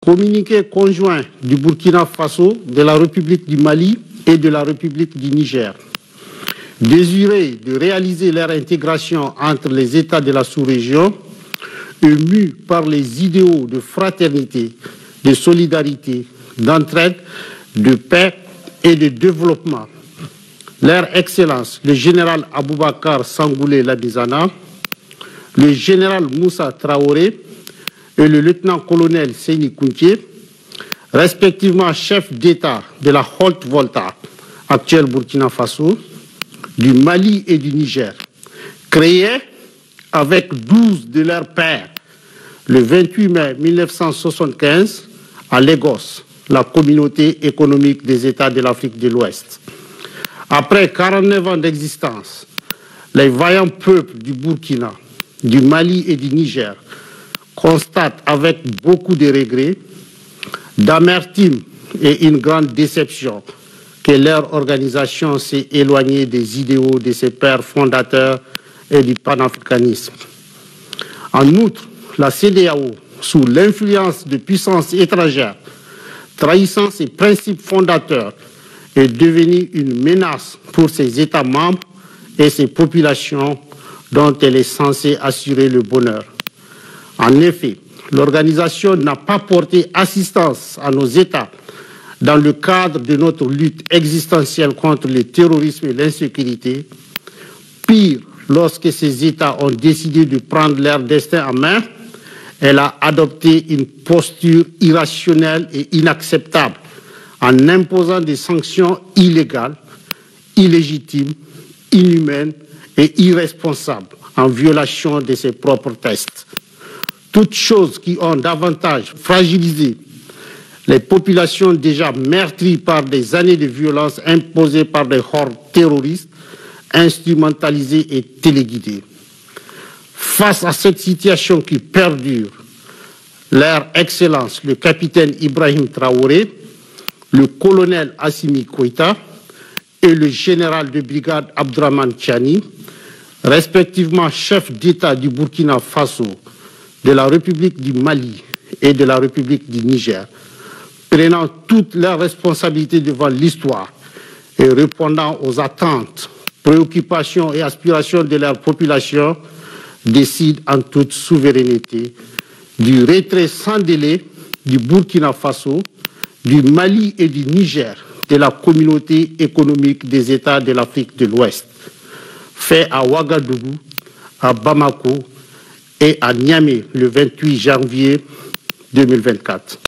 Communiqué conjoint du Burkina Faso, de la République du Mali et de la République du Niger. Désiré de réaliser leur intégration entre les États de la sous-région, émus par les idéaux de fraternité, de solidarité, d'entraide, de paix et de développement. Leur Excellence, le général Aboubakar Sangoulé Labizana, le général Moussa Traoré et le lieutenant-colonel Seyni Kounté, respectivement chefs d'État de la Haute-Volta, actuelle Burkina Faso, du Mali et du Niger, créés avec 12 de leurs pairs le 28 mai 1975 à Lagos, la communauté économique des États de l'Afrique de l'Ouest. Après 49 ans d'existence, les vaillants peuples du Burkina, du Mali et du Niger constatent avec beaucoup de regrets, d'amertume et une grande déception que leur organisation s'est éloignée des idéaux de ses pères fondateurs et du panafricanisme. En outre, la CEDEAO, sous l'influence de puissances étrangères, trahissant ses principes fondateurs, est devenue une menace pour ses États membres et ses populations dont elle est censée assurer le bonheur. En effet, l'organisation n'a pas porté assistance à nos États dans le cadre de notre lutte existentielle contre le terrorisme et l'insécurité. Pire, lorsque ces États ont décidé de prendre leur destin en main, elle a adopté une posture irrationnelle et inacceptable en imposant des sanctions illégales, illégitimes, inhumaines et irresponsables en violation de ses propres textes. Toutes choses qui ont davantage fragilisé les populations déjà meurtries par des années de violence imposées par des hordes terroristes, instrumentalisées et téléguidées. Face à cette situation qui perdure, leur Excellence, le capitaine Ibrahim Traoré, le colonel Assimi Goïta et le général de brigade Abdraman Tchani, respectivement chef d'État du Burkina Faso, de la République du Mali et de la République du Niger, prenant toutes leurs responsabilités devant l'histoire et répondant aux attentes, préoccupations et aspirations de leur population, décident en toute souveraineté du retrait sans délai du Burkina Faso, du Mali et du Niger de la communauté économique des États de l'Afrique de l'Ouest, fait à Ouagadougou, à Bamako et à Niamey le 28 janvier 2024.